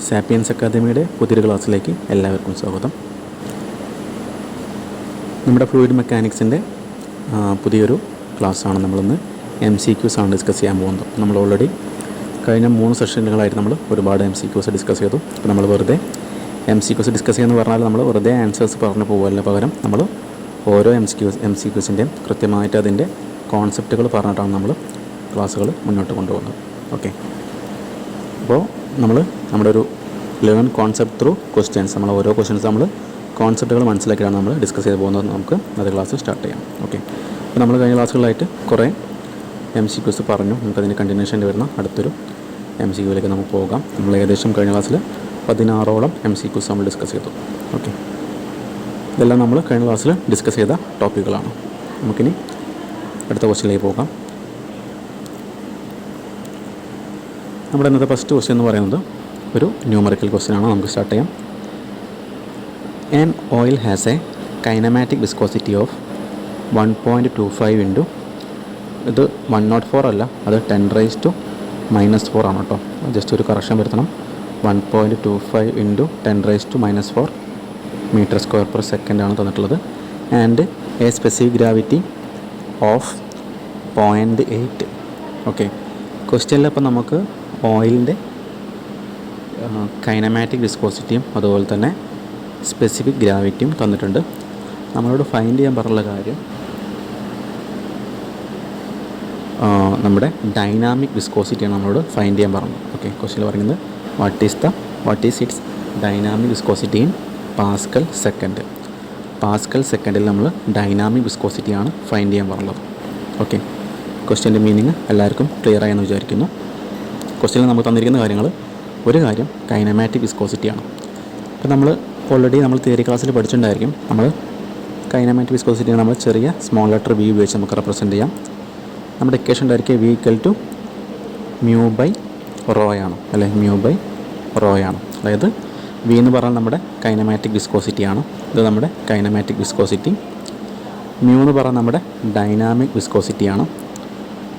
Sapiens അക്കാദമിയുടെ പുതിയൊരു ക്ലാസ്സിലേക്ക് എല്ലാവർക്കും സ്വാഗതം. നമ്മുടെ ഫ്ലൂയിഡ് മെക്കാനിക്സിൻ്റെ പുതിയൊരു ക്ലാസ്സാണ്. നമ്മളിന്ന് MCQs ആണ് ഡിസ്കസ് ചെയ്യാൻ പോകുന്നത്. നമ്മൾ ഓൾറെഡി കഴിഞ്ഞ 3 സെഷനുകളായിട്ട് നമ്മൾ ഒരുപാട് MCQs ഡിസ്കസ് ചെയ്തു. അപ്പോൾ നമ്മൾ വെറുതെ MCQs ഡിസ്കസ് ചെയ്യുമെന്ന് പറഞ്ഞാൽ നമ്മൾ വെറുതെ ആൻസേഴ്സ് പറഞ്ഞു പോകുമല്ല, പകരം നമ്മൾ ഓരോ MCQസിൻ്റെയും കൃത്യമായിട്ട് അതിൻ്റെ കോൺസെപ്റ്റുകൾ പറഞ്ഞിട്ടാണ് നമ്മൾ ക്ലാസ്സുകൾ മുന്നോട്ട് കൊണ്ടുപോകുന്നത്. ഓക്കെ, അപ്പോൾ നമ്മുടെ ഒരു ലേൺ കോൺസെപ്റ്റ് ത്രൂ ക്വസ്റ്റ്യൻസ്, നമ്മൾ ഓരോ ക്വസ്റ്റ്യൻസ് നമ്മൾ കോൺസെപ്റ്റുകൾ മനസ്സിലാക്കിയാണ് നമ്മൾ ഡിസ്കസ് ചെയ്ത് പോകുന്നത്. നമുക്ക് അത് ക്ലാസ് സ്റ്റാർട്ട് ചെയ്യാം. ഓക്കെ, അപ്പോൾ നമ്മൾ കഴിഞ്ഞ ക്ലാസ്സുകളായിട്ട് കുറേ MCQs പറഞ്ഞു. നമുക്കതിന് കണ്ടിന്യൂഷൻ്റെ വരുന്ന അടുത്തൊരു MCQയിലേക്ക് നമുക്ക് പോകാം. നമ്മൾ ഏകദേശം കഴിഞ്ഞ ക്ലാസ്സിൽ 16ഓളം MCQs നമ്മൾ ഡിസ്കസ് ചെയ്തു. ഓക്കെ, ഇതെല്ലാം നമ്മൾ കഴിഞ്ഞ ക്ലാസ്സിൽ ഡിസ്കസ് ചെയ്ത ടോപ്പിക്കുകളാണ്. നമുക്കിനി അടുത്ത ക്വസ്റ്റ്യനിലേക്ക് പോകാം. നമ്മുടെ ഇന്നത്തെ ഫസ്റ്റ് ക്വസ്റ്റ്യൻ എന്ന് പറയുന്നത് ഒരു ന്യൂമറിക്കൽ ക്വസ്റ്റ്യനാണ്. നമുക്ക് സ്റ്റാർട്ട് ചെയ്യാം. An oil has a kinematic viscosity of 1.25 into, ഇത് 104 അല്ല, അത് 10⁻⁻⁴ ആണ് കേട്ടോ. ജസ്റ്റ് ഒരു കറക്ഷൻ വരുത്തണം. 1.25 into 10⁻⁻⁴ m²/s ആണ് തന്നിട്ടുള്ളത്. And A specific gravity of 0.8. Okay, ക്വസ്റ്റ്യനിൽ അപ്പോൾ നമുക്ക് ഓയിലിൻ്റെ കൈനമാറ്റിക് വിസ്കോസിറ്റിയും അതുപോലെ തന്നെ സ്പെസിഫിക് ഗ്രാവിറ്റിയും തന്നിട്ടുണ്ട്. നമ്മളോട് ഫൈൻഡ് ചെയ്യാൻ പറഞ്ഞുള്ള കാര്യം നമ്മുടെ ഡൈനാമിക് വിസ്കോസിറ്റിയാണ് നമ്മളോട് ഫൈൻഡ് ചെയ്യാൻ പറഞ്ഞത്. ഓക്കെ, ക്വസ്റ്റ്യനിൽ പറയുന്നത് what is its dynamic viscosity in pascal second. Pascal സെക്കൻഡിൽ നമ്മൾ ഡൈനാമിക് വിസ്കോസിറ്റിയാണ് ഫൈൻഡ് ചെയ്യാൻ പറഞ്ഞത്. ഓക്കെ, ക്വസ്റ്റ്യൻ്റെ മീനിങ് എല്ലാവർക്കും ക്ലിയർ ആയെന്ന് വിചാരിക്കുന്നു. ക്വസ്റ്റ്യനിൽ നമുക്ക് തന്നിരിക്കുന്ന കാര്യങ്ങൾ, ഒരു കാര്യം കൈനമാറ്റിക് വിസ്കോസിറ്റിയാണ്. അപ്പോൾ നമ്മൾ ഓൾറെഡി നമ്മൾ തിയറി ക്ലാസ്സിൽ പഠിച്ചിട്ടുണ്ടായിരിക്കും. നമ്മൾ കൈനമാറ്റിക് വിസ്കോസിറ്റിയെ നമ്മൾ ചെറിയ സ്മോൾ ലെറ്റർ V ഉപയോഗിച്ച് നമുക്ക് റെപ്രസെൻറ്റ് ചെയ്യാം. നമ്മുടെ ഇക്വേഷൻ ഉണ്ടായിരിക്കുക V = μ/ρ ആണ്, അല്ലേ? μ/ρ ആണ്. അതായത് V എന്ന് പറഞ്ഞാൽ നമ്മുടെ കൈനമാറ്റിക് വിസ്കോസിറ്റിയാണ്. ഇത് നമ്മുടെ കൈനമാറ്റിക് വിസ്കോസിറ്റി. μ എന്ന് പറഞ്ഞാൽ നമ്മുടെ ഡൈനാമിക് വിസ്കോസിറ്റിയാണ്.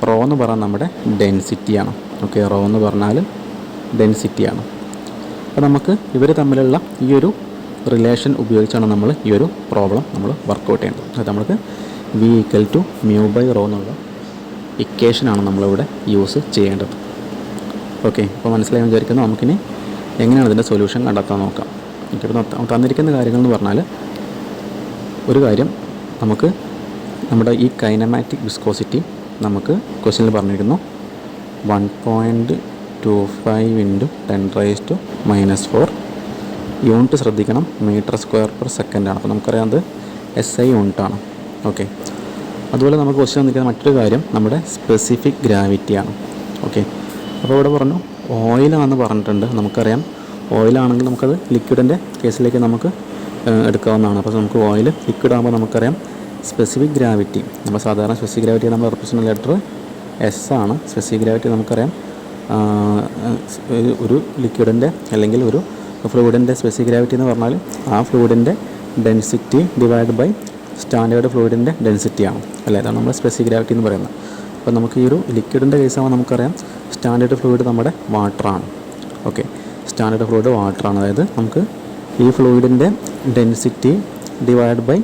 റോ എന്ന് പറഞ്ഞാൽ നമ്മുടെ ഡെൻസിറ്റിയാണ്. ഓക്കെ, റോ എന്ന് പറഞ്ഞാൽ ഡെൻസിറ്റിയാണ്. അപ്പോൾ നമുക്ക് ഇവർ തമ്മിലുള്ള ഈ ഒരു റിലേഷൻ ഉപയോഗിച്ചാണ് നമ്മൾ ഈ ഒരു പ്രോബ്ലം നമ്മൾ വർക്കൗട്ട് ചെയ്യേണ്ടത്. അത് നമുക്ക് V = μ/ρ എന്നുള്ള ഇക്വേഷനാണ് നമ്മളിവിടെ യൂസ് ചെയ്യേണ്ടത്. ഓക്കെ, ഇപ്പോൾ മനസ്സിലായി വിചാരിക്കുന്നു. നമുക്കിനി എങ്ങനെയാണ് ഇതിൻ്റെ സൊല്യൂഷൻ കണ്ടെത്താൻ നോക്കാം. ഓക്കെ, ഇപ്പോൾ തന്നിരിക്കുന്ന കാര്യങ്ങൾ എന്ന് പറഞ്ഞാൽ, ഒരു കാര്യം നമുക്ക് നമ്മുടെ ഈ കൈനമാറ്റിക് വിസ്കോസിറ്റി നമുക്ക് ക്വസ്റ്റ്യനിൽ പറഞ്ഞിരിക്കുന്നു 1.25 into 10⁻⁻⁴. യൂണിറ്റ് ശ്രദ്ധിക്കണം, m²/s ആണ്. അപ്പോൾ നമുക്കറിയാം അത് SI യൂണിറ്റാണ്. ഓക്കെ, അതുപോലെ നമുക്ക് ക്വസ്റ്റ്യൻ വന്നിരിക്കുന്ന മറ്റൊരു കാര്യം നമ്മുടെ സ്പെസിഫിക് ഗ്രാവിറ്റിയാണ്. ഓക്കെ, അപ്പോൾ ഇവിടെ പറഞ്ഞു ഓയിലാണെന്ന് പറഞ്ഞിട്ടുണ്ട്. നമുക്കറിയാം ഓയിലാണെങ്കിൽ നമുക്കത് ലിക്വിഡിൻ്റെ കേസിലേക്ക് നമുക്ക് എടുക്കാവുന്നതാണ്. അപ്പോൾ നമുക്ക് ഓയിൽ ലിക്വിഡ് ആകുമ്പോൾ നമുക്കറിയാം സ്പെസിഫിക് ഗ്രാവിറ്റി, നമ്മൾ സാധാരണ സ്പെസിഫിക് ഗ്രാവിറ്റി നമ്മൾ റെപ്രസെൻ്റ് ലെറ്റർ S ആണ്. സ്പെസിഫിക് ഗ്രാവിറ്റി നമുക്കറിയാം ഒരു ലിക്വിഡിൻ്റെ അല്ലെങ്കിൽ ഒരു ഫ്ലൂയിഡിൻ്റെ സ്പെസിഫിക് ഗ്രാവിറ്റി എന്ന് പറഞ്ഞാൽ ആ ഫ്ലൂയിഡിൻ്റെ ഡെൻസിറ്റി ഡിവൈഡ് ബൈ സ്റ്റാൻഡേർഡ് ഫ്ലൂയിഡിൻ്റെ ഡെൻസിറ്റിയാണ്, അല്ലേ? അതാണ് നമ്മൾ സ്പെസിഫിക് ഗ്രാവിറ്റി എന്ന് പറയുന്നത്. അപ്പോൾ നമുക്ക് ഈ ഒരു ലിക്വിഡിൻ്റെ കേസാകുമ്പോൾ നമുക്കറിയാം സ്റ്റാൻഡേർഡ് ഫ്ലൂയിഡ് നമ്മുടെ വാട്ടറാണ്. ഓക്കെ, സ്റ്റാൻഡേർഡ് ഫ്ലൂയിഡ് വാട്ടറാണ്. അതായത് നമുക്ക് ഈ ഫ്ലൂയിഡിൻ്റെ ഡെൻസിറ്റി ഡിവൈഡ് ബൈ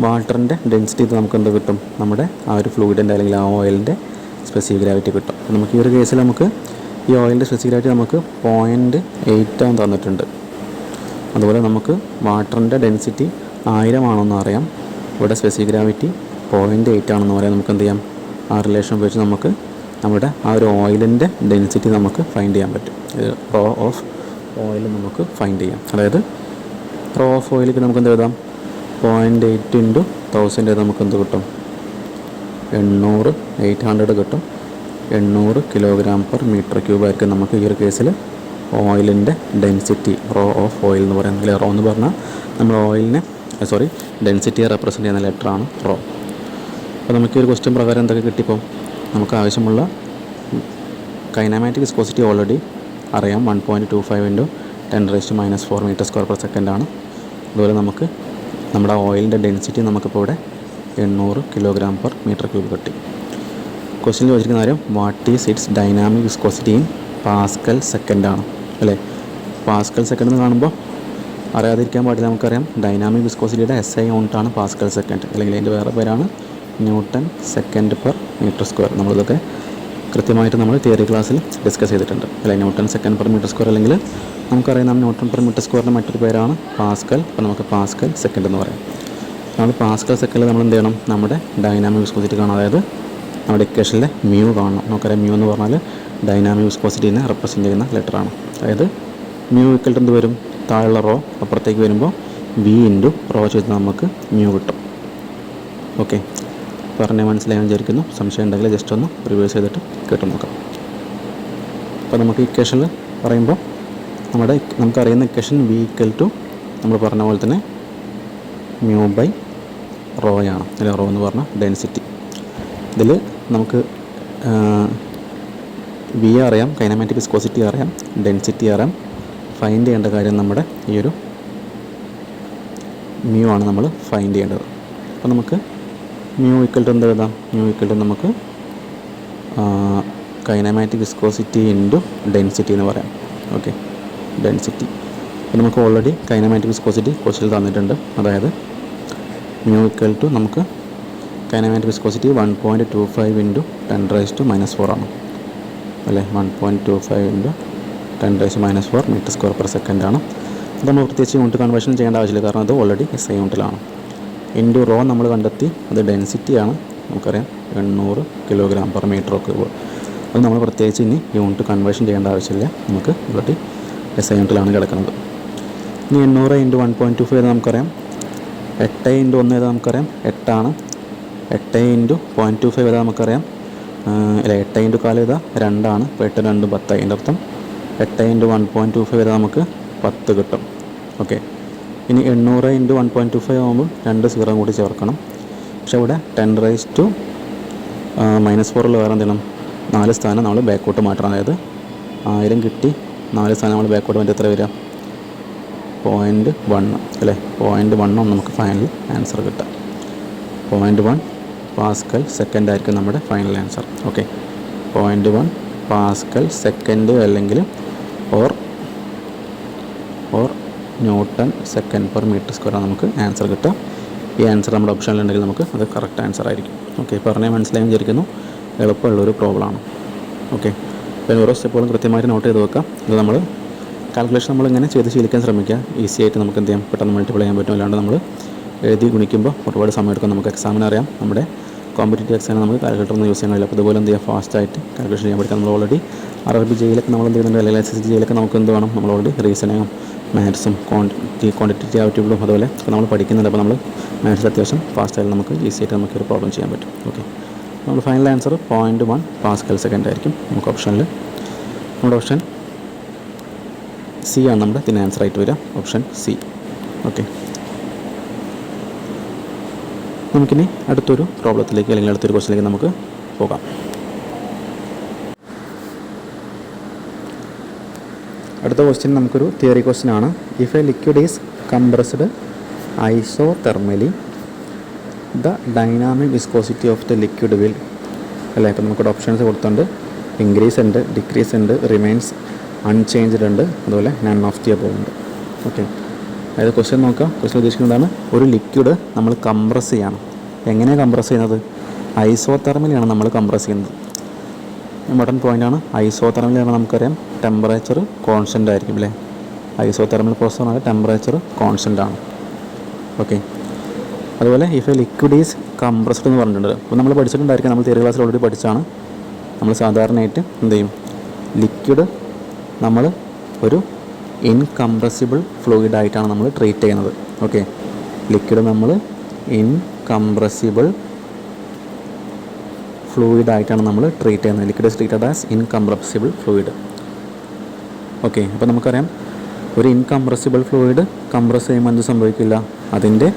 വാട്ടറിൻ്റെ ഡെൻസിറ്റി ഇത് നമുക്ക് എന്ത് കിട്ടും? നമ്മുടെ ആ ഒരു ഫ്ലൂയിഡിൻ്റെ അല്ലെങ്കിൽ ആ ഓയിലിൻ്റെ സ്പെസിഫിക് ഗ്രാവിറ്റി കിട്ടും. അപ്പോൾ നമുക്ക് ഈ ഒരു കേസിൽ നമുക്ക് ഈ ഓയിലിൻ്റെ സ്പെസിഫിക് ഗ്രാവിറ്റി നമുക്ക് 0.8 തന്നിട്ടുണ്ട്. അതുപോലെ നമുക്ക് വാട്ടറിൻ്റെ ഡെൻസിറ്റി 1000 ആണെന്ന് അറിയാം. ഇവിടെ സ്പെസിഫിക് ഗ്രാവിറ്റി 0.8 ആണെന്ന് പറയാം. നമുക്ക് എന്ത് ചെയ്യാം? ആ റിലേഷൻ ഉപയോഗിച്ച് നമുക്ക് നമ്മുടെ ആ ഒരു ഓയിലിൻ്റെ ഡെൻസിറ്റി നമുക്ക് ഫൈൻഡ് ചെയ്യാൻ പറ്റും. റോ ഓഫ് ഓയിൽ നമുക്ക് ഫൈൻഡ് ചെയ്യാം. അതായത് റോ ഓഫ് ഓയിലേക്ക് നമുക്ക് എന്ത് എഴുതാം? 0.8 into 1000 നമുക്ക് എന്ത് കിട്ടും? 800 കിട്ടും. 800 kg/m³ ആയിരിക്കും നമുക്ക് ഈ ഒരു കേസിൽ ഓയിലിൻ്റെ ഡെൻസിറ്റി, റോ ഓഫ് ഓയിൽ എന്ന് പറയുന്നത്. റോ എന്ന് പറഞ്ഞാൽ നമ്മൾ ഓയിലിനെ ഡെൻസിറ്റിയെ റെപ്രസെൻ്റ് ചെയ്യുന്ന ലെറ്ററാണ് റോ. അപ്പോൾ നമുക്ക് ഈ ഒരു ക്വസ്റ്റ്യൻ പ്രകാരം എന്തൊക്കെ കിട്ടിയപ്പോൾ നമുക്ക് ആവശ്യമുള്ള കൈനമാറ്റിക് വിസ്കോസിറ്റി ഓൾറെഡി അറിയാം. 1.25 into 10⁻⁻⁴ m²/s ആണ്. അതുപോലെ നമുക്ക് നമ്മുടെ ഓയിലിൻ്റെ ഡെൻസിറ്റി നമുക്കിപ്പോൾ ഇവിടെ 800 kg/m³ കിട്ടി. ക്വസ്റ്റ്യനിൽ ചോദിച്ചിരിക്കുന്ന കാര്യം what is its dynamic viscosity in pascal second ആണ്, അല്ലേ? പാസ്കൽ സെക്കൻഡ് എന്ന് കാണുമ്പോൾ അറിയാതിരിക്കാൻ പാടില്ല. നമുക്കറിയാം ഡൈനാമിക് വിസ്കോസിറ്റിയുടെ SI യൂണിറ്റാണ് പാസ്കൽ സെക്കൻഡ്, അല്ലെങ്കിൽ അതിൻ്റെ വേറെ പേരാണ് newton second per metre square. നമ്മളിതൊക്കെ കൃത്യമായിട്ട് നമ്മൾ തിയറി ക്ലാസ്സിൽ ഡിസ്കസ് ചെയ്തിട്ടുണ്ട് അല്ലെ. Newton second per metre square, അല്ലെങ്കിൽ നമുക്കറിയാം ന്യൂട്ടൺ പെർ മീറ്റർ സ്ക്വയറിൻ്റെ മറ്റൊരു പേരാണ് പാസ്കൽ. അപ്പോൾ നമുക്ക് പാസ്കൽ സെക്കൻഡ് എന്ന് പറയാം. നമ്മൾ പാസ്കൽ സെക്കൻഡിൽ നമ്മൾ എന്ത് ചെയ്യണം? നമ്മുടെ ഡൈനാമിക് വിസ്കോസിറ്റി കാണണം, അതായത് നമ്മുടെ ഇക്വേഷനിലെ മ്യൂ കാണണം. നമുക്കറിയാം മ്യൂ എന്ന് പറഞ്ഞാൽ ഡൈനാമിക് വിസ്കോസിറ്റിനെ റെപ്രസെൻറ്റ് ചെയ്യുന്ന ലെറ്ററാണ്. അതായത് മ്യൂ ഈക്വൽ ടു എന്ത് വരും? താഴെയുള്ള റോ അപ്പുറത്തേക്ക് വരുമ്പോൾ V ഇൻറ്റു റോ ചെയ്ത് നമുക്ക് മ്യൂ കിട്ടും. ഓക്കെ, പറഞ്ഞാൽ മനസ്സിലായെന്ന് വിചാരിക്കുന്നു. സംശയം ഉണ്ടെങ്കിൽ ജസ്റ്റ് ഒന്ന് റിവേഴ്സ് ചെയ്തിട്ട് കേട്ട് നോക്കാം. അപ്പോൾ നമുക്ക് ഇക്വേഷനിൽ പറയുമ്പോൾ നമുക്കറിയുന്ന ഇക്വേഷൻ V ഈക്വൽ ടു നമ്മൾ പറഞ്ഞ പോലെ തന്നെ മ്യൂ ബൈ റോയാണ്, അല്ലെങ്കിൽ റോ എന്ന് പറഞ്ഞാൽ ഡെൻസിറ്റി. ഇതിൽ നമുക്ക് V അറിയാം, കൈനമാറ്റിക് വിസ്കോസിറ്റി അറിയാം, ഡെൻസിറ്റി അറിയാം. ഫൈൻഡ് ചെയ്യേണ്ട കാര്യം നമ്മുടെ ഈ ഒരു മ്യൂ ആണ് നമ്മൾ ഫൈൻഡ് ചെയ്യേണ്ടത്. അപ്പോൾ നമുക്ക് മ്യൂ ഈക്വൽ ടു എന്ത് എഴുതാം? മ്യൂ ഈക്വൽ ടു നമുക്ക് കൈനമാറ്റിക് വിസ്കോസിറ്റി ഇൻറ്റു ഡെൻസിറ്റി എന്ന് പറയാം. Okay, density. അപ്പോൾ നമുക്ക് ഓൾറെഡി കൈനമാറ്റിക് വിസ്കോസിറ്റി ക്വസ്റ്റ്യൻ തന്നിട്ടുണ്ട്. അതായത് മ്യൂ ഈക്വൽ ടു നമുക്ക് കൈനമാറ്റിക് വിസ്കോസിറ്റി 1.25 ഇൻറ്റു 10⁻⁻⁴ ആണ് അല്ലേ. 1.25 into 10⁻⁻⁴ metre square per second ആണ്. അത് നമ്മൾ പ്രത്യേകിച്ച് യൂണിറ്റ് കൺവേർഷൻ ചെയ്യേണ്ട ആവശ്യമില്ല, കാരണം അത് ഓൾറെഡി SI യൂണിറ്റിലാണ്. ഇൻറ്റു റോ നമ്മൾ കണ്ടെത്തി, അത് ഡെൻസിറ്റിയാണ്. നമുക്കറിയാം 800 കിലോഗ്രാം പെർ മീറ്റർ ക്യൂബ്. അത് നമ്മൾ പ്രത്യേകിച്ച് ഇനി യൂണിറ്റ് കൺവേർഷൻ ചെയ്യേണ്ട ആവശ്യമില്ല, നമുക്ക് ഓൾറെഡി SI യൂണിറ്റിലാണ് കിടക്കുന്നത്. ഇനി 800 ഇൻറ്റു 1.25 നമുക്കറിയാം. 8 ഇൻറ്റു 1 ഏതാ നമുക്കറിയാം? 8 ആണ്. 8 ഇൻറ്റു 0.25 ഏതാ നമുക്കറിയാം? അല്ല, 8 ഇൻറ്റു കാലം ഏതാ? 2 ആണ്. ഇപ്പോൾ 8 2 10. അതിൻ്റെ അർത്ഥം 8 ഇൻറ്റു 1.25 ഏതാ? നമുക്ക് 10 കിട്ടും. ഓക്കെ, ഇനി 800 ഇൻറ്റു 1.25 ആകുമ്പോൾ 2 0 കൂടി ചേർക്കണം. പക്ഷേ ഇവിടെ 10⁻⁻⁴ വേറെ എന്ത് ചെയ്യണം? 4 സ്ഥാനം നമ്മൾ ബാക്കോട്ട് മാറ്റണം. അതായത് 1000 കിട്ടി, 4 സ്ഥാനം നമ്മൾ ബാക്കോട്ട് മാറ്റി എത്ര വരിക? 0.1 അല്ലേ. 0.1 നമുക്ക് ഫൈനൽ ആൻസർ കിട്ടുക. 0.1 പാസ്കൽ സെക്കൻഡ് ആയിരിക്കും നമ്മുടെ final answer. Okay, 0.1 pascal second അല്ലെങ്കിൽ or newton second per metre square ആണ് നമുക്ക് ആൻസർ കിട്ടുക. ഈ ആൻസർ നമ്മുടെ ഓപ്ഷനിലുണ്ടെങ്കിൽ നമുക്ക് അത് കറക്റ്റ് ആൻസർ ആയിരിക്കും. ഓക്കെ, പറഞ്ഞാൽ മനസ്സിലായി വിചാരിക്കുന്നു. എളുപ്പമുള്ളൊരു പ്രോബ്ലമാണ്. ഓക്കെ, അപ്പോൾ ഓരോ സ്റ്റെപ്പുകളും കൃത്യമായിട്ട് നോട്ട് ചെയ്ത് വെക്കാം. ഇത് നമ്മൾ കാൽക്കുലേഷൻ നമ്മളിങ്ങനെ ചെയ്ത് ശീലിക്കാൻ ശ്രമിക്കുക. ഈസി ആയിട്ട് നമുക്ക് എന്ത് ചെയ്യാം? പെട്ടെന്ന് മൾട്ടിപ്ലൈ ചെയ്യാൻ പറ്റും. അല്ലാണ്ട് നമ്മൾ എഴുതി ഗുണിക്കുമ്പോൾ ഒരുപാട് സമയം എടുക്കും. നമുക്ക് എക്സാമിന് അറിയാം, നമ്മുടെ കോമ്പറ്റേറ്റീവ് എക്സാമിന് നമുക്ക് കാൽക്കുലേറ്റർ ഒന്നും യൂസ് ചെയ്യാൻ കഴിയില്ല. അപ്പോൾ ഇതുപോലെ എന്ത് ചെയ്യുക? ഫാസ്റ്റായിട്ട് കാൽക്കുലേഷൻ ചെയ്യാൻ പറ്റും. നമ്മൾ ഓൾറെഡി RRB ജയിലൊക്കെ നമ്മൾ എന്ത് ചെയ്യുന്നുണ്ട്? അല്ലെങ്കിൽ SSC ജയിലൊക്കെ നമുക്ക് എന്ത് വേണം? നമ്മൾ ഓൾറെഡി റീസണിങ്ങും മാത്സും ക്വാണ്ടിറ്റേറ്റീവ് ആപ്റ്റിറ്റ്യൂഡും അതുപോലെ നമ്മൾ പഠിക്കുന്നുണ്ട്. അപ്പോൾ നമ്മൾ മാത്സിൽ അത്യാവശ്യം ഫാസ്റ്റായിട്ട് നമുക്ക് ഈസി ആയിട്ട് നമുക്ക് ഒരു പ്രോബ്ലം ചെയ്യാൻ പറ്റും. ഓക്കെ, നമ്മൾ ഫൈനൽ ആൻസർ 0.1 പാസ്കൽ സെക്കൻഡ് ആയിരിക്കും നമുക്ക് ഓപ്ഷനിൽ. നമ്മുടെ ഓപ്ഷൻ C ആണ് നമ്മുടെ ഇതിന് ആൻസർ ആയിട്ട് വരിക, ഓപ്ഷൻ C. ഓക്കെ, നമുക്കിനി അടുത്തൊരു പ്രോബ്ലത്തിലേക്ക് അല്ലെങ്കിൽ അടുത്തൊരു ക്വസ്റ്റിലേക്ക് നമുക്ക് പോകാം. അടുത്ത ക്വസ്റ്റ്യൻ നമുക്കൊരു തിയറി ക്വസ്റ്റ്യൻ ആണ്. If a liquid is compressed isothermally the dynamic viscosity of the liquid will അല്ലേ. അപ്പോൾ നമുക്കിവിടെ ഓപ്ഷൻസ് കൊടുത്തുണ്ട്. ഇൻക്രീസ് ഉണ്ട്, ഡിക്രീസ് ഉണ്ട്, റിമെയിൻസ് അൺചേഞ്ച്ഡ് ഉണ്ട്, അതുപോലെ നൺ ഓഫ് ദി അബോവ് ഉണ്ട്. ഓക്കെ, അതായത് ക്വസ്റ്റ്യൻ നോക്കാം. ക്വസ്റ്റ്യൻ ഉദ്ദേശിക്കുന്നതാണ് ഒരു ലിക്വിഡ് നമ്മൾ കംപ്രസ് ചെയ്യണം. എങ്ങനെയാണ് കംപ്രസ് ചെയ്യുന്നത്? ഐസോതെർമലിയാണ് നമ്മൾ കംപ്രസ് ചെയ്യുന്നത്. ഇമ്പോർട്ടൻറ്റ് പോയിൻ്റാണ്. ഐസോതെർമലിയാണ് നമുക്കറിയാം ടെമ്പറേച്ചർ കോൺസ്റ്റൻ്റ് ആയിരിക്കും അല്ലേ. ഐസോതെർമൽ പ്രോസസ് ആണ്, ടെമ്പറേച്ചർ കോൺസ്റ്റൻ്റ് ആണ്. ഓക്കെ, അതുപോലെ if a liquid is compressed എന്ന് പറഞ്ഞിട്ടുണ്ട്. അപ്പോൾ നമ്മൾ പഠിച്ചിട്ടുണ്ടായിരിക്കും, നമ്മൾ തിയറി ക്ലാസ്സിൽ ഓൾറെഡി പഠിച്ചാണ്. നമ്മൾ സാധാരണയായിട്ട് എന്ത് ചെയ്യും? ലിക്വിഡ് നമ്മൾ ഒരു ഇൻകംപ്രസിബിൾ ഫ്ലൂയിഡ് ആയിട്ടാണ് നമ്മൾ ട്രീറ്റ് ചെയ്യുന്നത്. ഓക്കെ, ലിക്വിഡ് നമ്മൾ ഇൻകംപ്രസിബിൾ ഫ്ലൂയിഡ് ആയിട്ടാണ് നമ്മൾ ട്രീറ്റ് ചെയ്യുന്നത്. Liquid is treated as incompressible fluid. Okay, അപ്പോൾ നമുക്കറിയാം ഒരു ഇൻകംപ്രസിബിൾ ഫ്ലൂയിഡ് കംപ്രസ് ചെയ്യുമ്പോൾ എന്ത് സംഭവിക്കില്ല? അതിൻ്റെ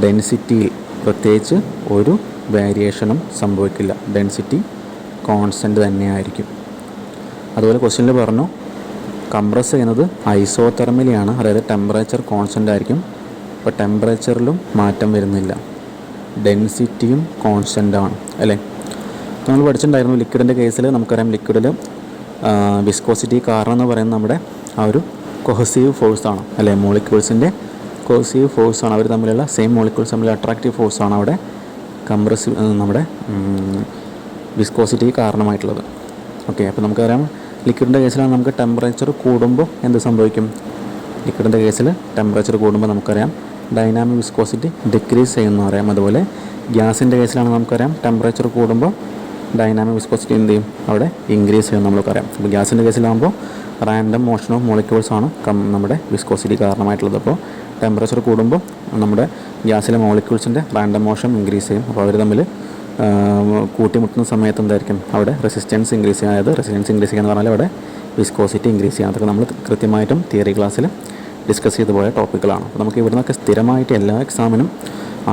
ഡെൻസിറ്റിയിൽ പ്രത്യേകിച്ച് ഒരു വേരിയേഷനും സംഭവിക്കില്ല. ഡെൻസിറ്റി കോൺസ്റ്റൻ്റ് തന്നെയായിരിക്കും. അതുപോലെ ക്വസ്റ്റ്യനിൽ പറഞ്ഞു കംപ്രസ് ചെയ്യുന്നത് ഐസോതെർമലിയാണ്, അതായത് ടെമ്പറേച്ചർ കോൺസ്റ്റൻ്റ് ആയിരിക്കും. അപ്പോൾ ടെമ്പറേച്ചറിലും മാറ്റം വരുന്നില്ല, ഡെൻസിറ്റിയും കോൺസ്റ്റൻ്റ് ആണ് അല്ലേ. നമ്മൾ പഠിച്ചിട്ടുണ്ടായിരുന്നു ലിക്വിഡിൻ്റെ കേസിൽ. നമുക്കറിയാം ലിക്വിഡിൽ വിസ്കോസിറ്റി കാരണം എന്ന് പറയുന്നത് നമ്മുടെ ആ ഒരു കൊഹസീവ് ഫോഴ്സാണ് അല്ലേ, മോളിക്യൂൾസിൻ്റെ കൊഹസീവ് ഫോഴ്സാണ്. അവർ തമ്മിലുള്ള സെയിം മോളിക്യൂൾസ് തമ്മിലുള്ള അട്രാക്റ്റീവ് ഫോഴ്സാണ് അവിടെ നമ്മുടെ വിസ്കോസിറ്റി കാരണമായിട്ടുള്ളത്. ഓക്കെ, അപ്പോൾ നമുക്കറിയാം ലിക്വിഡിൻ്റെ കേസിലാണ് നമുക്ക് ടെമ്പറേച്ചർ കൂടുമ്പോൾ എന്ത് സംഭവിക്കും? ലിക്വിഡിൻ്റെ കേസിൽ ടെമ്പറേച്ചർ കൂടുമ്പോൾ നമുക്കറിയാം ഡൈനാമിക് വിസ്കോസിറ്റി ഡിക്രീസ് ചെയ്യുമെന്ന് പറയാം. അതുപോലെ ഗ്യാസിൻ്റെ കേസിലാണ് നമുക്കറിയാം ടെമ്പറേച്ചർ കൂടുമ്പോൾ ഡൈനാമിക് വിസ്കോസിറ്റി എന്ത് ചെയ്യും? അവിടെ ഇൻക്രീസ് ചെയ്യും നമുക്കറിയാം. അപ്പോൾ ഗ്യാസിൻ്റെ കേസിലാകുമ്പോൾ റാൻഡം മോഷൻ ഓഫ് മോളിക്യൂൾസാണ് നമ്മുടെ വിസ്കോസിറ്റി കാരണമായിട്ടുള്ളത്. അപ്പോൾ ടെമ്പറേച്ചർ കൂടുമ്പോൾ നമ്മുടെ ഗ്യാസിലെ മോളിക്യൂൾസിൻ്റെ റാൻഡം മോഷൻ ഇൻക്രീസ് ചെയ്യും. അപ്പോൾ അവർ തമ്മിൽ കൂട്ടിമുട്ടുന്ന സമയത്ത് എന്തായിരിക്കും? അവിടെ റെസിസ്റ്റൻസ് ഇൻക്രീസ് ചെയ്യുക. അതായത് റെസിസ്റ്റൻസ് ഇൻക്രീസ് ചെയ്യുക എന്ന് പറഞ്ഞാൽ അവിടെ വിസ്കോസിറ്റി ഇൻക്രീസ് ചെയ്യുക. അതൊക്കെ നമ്മൾ കൃത്യമായിട്ടും തിയറി ക്ലാസ്സിൽ ഡിസ്കസ് ചെയ്തു പോയ ടോപ്പിക്കുകളാണ്. അപ്പോൾ നമുക്ക് ഇവിടെ നിന്നൊക്കെ സ്ഥിരമായിട്ട് എല്ലാ എക്സാമിനും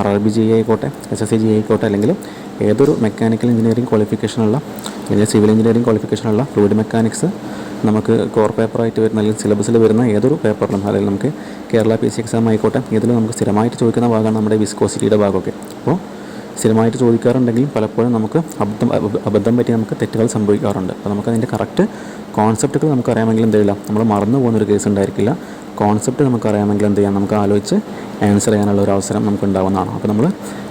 RRB GE ആയിക്കോട്ടെ, SSC GE ആയിക്കോട്ടെ, അല്ലെങ്കിൽ ഏതൊരു മെക്കാനിക്കൽ എഞ്ചിനീയറിംഗ് ക്വാളിഫിക്കേഷനുള്ള അല്ലെങ്കിൽ സിവിൽ എഞ്ചിനീയറിംഗ് ക്വാളിഫിക്കേഷനുള്ള ഫ്ലൂയിഡ് മെക്കാനിക്സ് നമുക്ക് കോർ പേപ്പറായിട്ട് വരുന്ന അല്ലെങ്കിൽ സിലബസിൽ വരുന്ന ഏതൊരു പേപ്പറിലും, അല്ലെങ്കിൽ നമുക്ക് കേരള PC എക്സാം ആയിക്കോട്ടെ, ഇതിൽ നമുക്ക് സ്ഥിരമായിട്ട് ചോദിക്കുന്ന ഭാഗമാണ് നമ്മുടെ വിസ്കോസിറ്റിയുടെ ഭാഗമൊക്കെ. അപ്പോൾ സ്ഥിരമായിട്ട് ചോദിക്കാറുണ്ടെങ്കിലും പലപ്പോഴും നമുക്ക് അബദ്ധം പറ്റി നമുക്ക് തെറ്റുകൾ സംഭവിക്കാറുണ്ട്. അപ്പോൾ നമുക്കതിൻ്റെ കറക്റ്റ് കോൺസെപ്റ്റുകൾ നമുക്കറിയാമെങ്കിൽ എന്ത് ചെയ്യില്ല, നമ്മൾ മറന്നു പോകുന്നൊരു കേസ് ഉണ്ടായിരിക്കില്ല. കോൺസെപ്റ്റ് നമുക്കറിയാമെങ്കിൽ എന്ത് ചെയ്യാം, നമുക്ക് ആലോചിച്ച് ആൻസർ ചെയ്യാനുള്ള ഒരു അവസരം നമുക്ക് ഉണ്ടാവുന്നതാണ്. അപ്പോൾ നമ്മൾ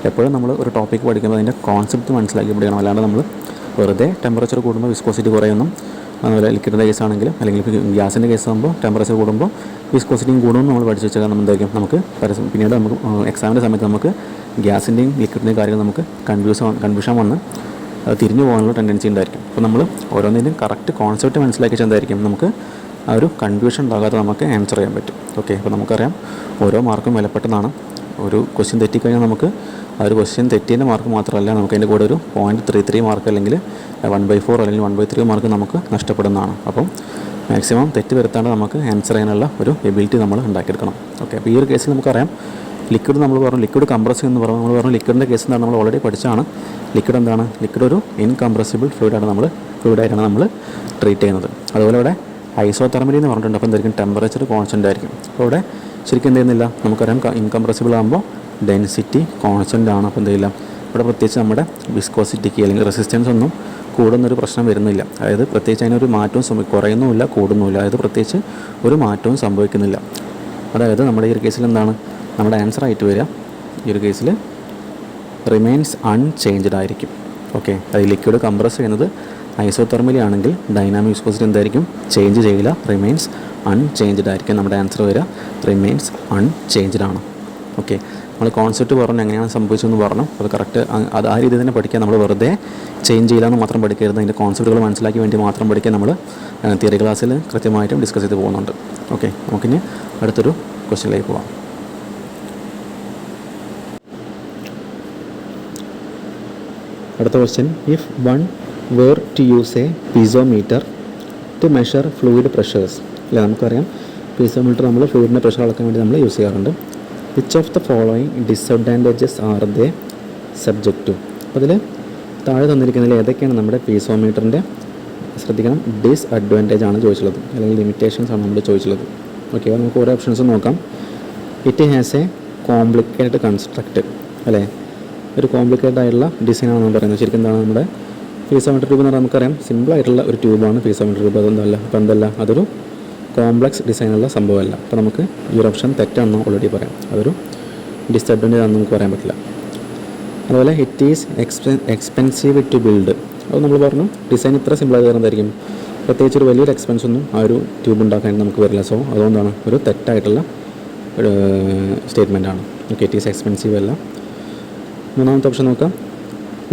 എപ്പോഴും നമ്മൾ ഒരു ടോപ്പിക്ക് പഠിക്കുമ്പോൾ അതിൻ്റെ കോൺസെപ്റ്റ് മനസ്സിലാക്കി പഠിക്കണം. അല്ലാണ്ട് നമ്മൾ വെറുതെ ടെമ്പറേച്ചർ കൂടുമ്പോൾ വിസ്കോസിറ്റി കുറയുന്നു, അതുപോലെ ലിക്വിഡിൻ്റെ കേസ് ആണെങ്കിലും അല്ലെങ്കിൽ ഗ്യാസിൻ്റെ കേസ് ആകുമ്പോൾ ടെമ്പറേച്ചർ കൂടുമ്പോൾ വിസ്കോസിറ്റിയും കൂടുമെന്ന് നമ്മൾ പഠിച്ചു വെച്ചാൽ നമ്മൾ എന്തായിരിക്കും, നമുക്ക് പിന്നീട് നമുക്ക് എക്സാമിൻ്റെ സമയത്ത് നമുക്ക് ഗ്യാസിൻ്റെയും ലിക്വിഡിൻ്റെയും കാര്യങ്ങൾ നമുക്ക് കൺഫ്യൂഷൻ വന്ന് അത് തിരിഞ്ഞു പോകാനുള്ള ടെൻഡൻസി ഉണ്ടായിരിക്കും. അപ്പോൾ നമ്മൾ ഓരോന്നിൻ്റെയും കറക്റ്റ് കോൺസെപ്റ്റ് മനസ്സിലാക്കി എന്തായിരിക്കും, നമുക്ക് ആ ഒരു കൺഫ്യൂഷൻ ഉണ്ടാകാതെ നമുക്ക് ആൻസർ ചെയ്യാൻ പറ്റും. ഓക്കെ, അപ്പോൾ നമുക്കറിയാം ഓരോ മാർക്കും വിലപ്പെട്ടതാണ്. ഒരു ക്വസ്റ്റ്യൻ തെറ്റിക്കഴിഞ്ഞാൽ നമുക്ക് ആ ഒരു ക്വസ്റ്റ്യൻ തെറ്റിയതിൻ്റെ മാർക്ക് മാത്രമല്ല, നമുക്ക് അതിൻ്റെ കൂടെ ഒരു 0.33 മാർക്ക് അല്ലെങ്കിൽ 1/4 അല്ലെങ്കിൽ 1/3 മാർക്ക് നമുക്ക് നഷ്ടപ്പെടുന്നതാണ്. അപ്പം മാക്സിമം തെറ്റ് വരുത്താണ്ട് നമുക്ക് ആൻസർ ചെയ്യാനുള്ള ഒരു എബിലിറ്റി നമ്മൾ ഉണ്ടാക്കിയെടുക്കണം. ഓക്കെ, അപ്പോൾ ഈ ഒരു കേസിൽ നമുക്കറിയാം ലിക്വിഡ് നമ്മൾ പറഞ്ഞു, ലിക്വിഡ് കംപ്രസ് എന്ന് പറഞ്ഞു. നമ്മൾ പറഞ്ഞു ലിക്വിഡിൻ്റെ കേസ് എന്താണ്, നമ്മൾ ഓൾറെഡി പഠിച്ചാണ്. ലിക്വിഡ് എന്താണ്? ലിക്വിഡ് ഒരു ഇൻകംപ്രസിബിൾ ഫ്ലൂയിഡായിട്ടാണ് നമ്മൾ ട്രീറ്റ് ചെയ്യുന്നത്. അതുപോലെ ഇവിടെ ഐസോതെർമലി എന്ന് പറഞ്ഞിട്ടുണ്ട്. അപ്പോൾ എന്തായിരിക്കും? ടെമ്പറേച്ചർ കോൺസ്റ്റൻ്റ് ആയിരിക്കും. അപ്പോൾ ഇവിടെ ശരിക്കും എന്ത് ചെയ്യുന്നില്ല, നമുക്കറിയാം ഇൻകംപ്രസിബിൾ ആകുമ്പോൾ ഡെൻസിറ്റി കോൺസ്റ്റൻ്റ് ആണ്. അപ്പോൾ എന്ത് ചെയ്യില്ല, ഇവിടെ പ്രത്യേകിച്ച് നമ്മുടെ വിസ്കോസിറ്റിക്ക് അല്ലെങ്കിൽ റെസിസ്റ്റൻസ് ഒന്നും കൂടുന്നൊരു പ്രശ്നം വരുന്നില്ല. അതായത് പ്രത്യേകിച്ച് അതിനൊരു മാറ്റവും കുറയുന്നുമില്ല, കൂടുന്നുമില്ല. അതായത് പ്രത്യേകിച്ച് ഒരു മാറ്റവും സംഭവിക്കുന്നില്ല. അതായത് നമ്മുടെ ഈ ഒരു കേസിൽ എന്താണ് നമ്മുടെ ആൻസർ ആയിട്ട് വരിക? ഈ ഒരു കേസിൽ റിമെയിൻസ് അൺചേഞ്ച്ഡ് ആയിരിക്കും. ഓക്കെ, അത് ലിക്വിഡ് കംപ്രസ് ചെയ്യുന്നത് ഐസോതെർമലി ആണെങ്കിൽ ഡൈനാമിക് വിസ്കോസിറ്റി എന്തായിരിക്കും? ചേഞ്ച് ചെയ്യില്ല, റിമെയിൻസ് അൺചേഞ്ച്ഡ് ആയിരിക്കും. നമ്മുടെ ആൻസർ വരിക റിമെയിൻസ് അൺചേഞ്ച്ഡ് ആണ്. ഓക്കെ, നമ്മൾ കോൺസെപ്റ്റ് പറഞ്ഞു, എങ്ങനെയാണ് സംഭവിച്ചതെന്ന് പറഞ്ഞു. അത് കറക്റ്റ് അത് ആ രീതിയിൽ തന്നെ പഠിക്കുക. നമ്മൾ വെറുതെ ചേഞ്ച് ചെയ്യില്ല എന്ന് മാത്രം പഠിക്കരുത്. അതിൻ്റെ കോൺസെപ്റ്റുകൾ മനസ്സിലാക്കി വേണ്ടി മാത്രം പഠിക്കുക. നമ്മൾ തിയറി ക്ലാസ്സിൽ കൃത്യമായിട്ടും ഡിസ്കസ് ചെയ്ത് പോകുന്നുണ്ട്. ഓക്കെ, നമുക്കിനി അടുത്തൊരു ക്വസ്റ്റ്യനിലേക്ക് പോകാം. അടുത്ത question, if one were to use a piezometer to measure fluid pressures. അല്ലേ, നമുക്കറിയാം പീസോമീറ്റർ നമ്മൾ ഫ്ലൂയിഡിൻ്റെ പ്രഷർ അളക്കാൻ വേണ്ടി നമ്മൾ യൂസ് ചെയ്യാറുണ്ട്. Which of the following disadvantages are they subject to? അപ്പോൾ അതിൽ താഴെ തന്നിരിക്കുന്നതിൽ ഏതൊക്കെയാണ് നമ്മുടെ പീസോമീറ്ററിൻ്റെ, ശ്രദ്ധിക്കണം, ഡിസ്അഡ്വാൻറ്റേജ് ആണ് ചോദിച്ചുള്ളത്, അല്ലെങ്കിൽ ലിമിറ്റേഷൻസ് ആണ് നമ്മൾ ചോദിച്ചുള്ളത്. ഓക്കെ, അപ്പോൾ നമുക്ക് ഓരോ ഓപ്ഷൻസ് നോക്കാം. It has A complicated construct, അല്ലേ, ഒരു കോംപ്ലിക്കേറ്റഡ് ആയിട്ടുള്ള ഡിസൈനാണ് നമ്മൾ പറയുന്നത്. ശരിക്കും എന്താണ് നമ്മുടെ പീസോമീറ്റർ ട്യൂബ് എന്ന് പറഞ്ഞാൽ നമുക്കറിയാം സിമ്പിളായിട്ടുള്ള ഒരു ട്യൂബാണ് പീസോമീറ്റർ ട്യൂബ്. അതൊന്നുമല്ല. അപ്പോൾ എന്തല്ല, അതൊരു കോംപ്ലക്സ് ഡിസൈനുള്ള സംഭവമല്ല. അപ്പോൾ നമുക്ക് ഈ ഒരു ഓപ്ഷൻ തെറ്റാണെന്ന് ഓൾറെഡി പറയാം. അതൊരു ഡിസഡ്വാൻറ്റേജ് ആണെന്ന് നമുക്ക് പറയാൻ പറ്റില്ല. അതുപോലെ it is expensive to build. അത് നമ്മൾ പറഞ്ഞു ഡിസൈൻ ഇത്ര സിമ്പിളായി വരുന്നതായിരിക്കും, പ്രത്യേകിച്ച് ഒരു വലിയൊരു എക്സ്പെൻസ് ഒന്നും ആ ഒരു ട്യൂബ് ഉണ്ടാക്കാൻ നമുക്ക് വരില്ല. സോ അതുകൊണ്ടാണ് ഒരു തെറ്റായിട്ടുള്ള സ്റ്റേറ്റ്മെൻറ്റാണ്. ഓക്കെ, ഇറ്റ് ഈസ് എക്സ്പെൻസീവ് അല്ല. മൂന്നാമത്തെ ഓപ്ഷൻ നോക്കാം,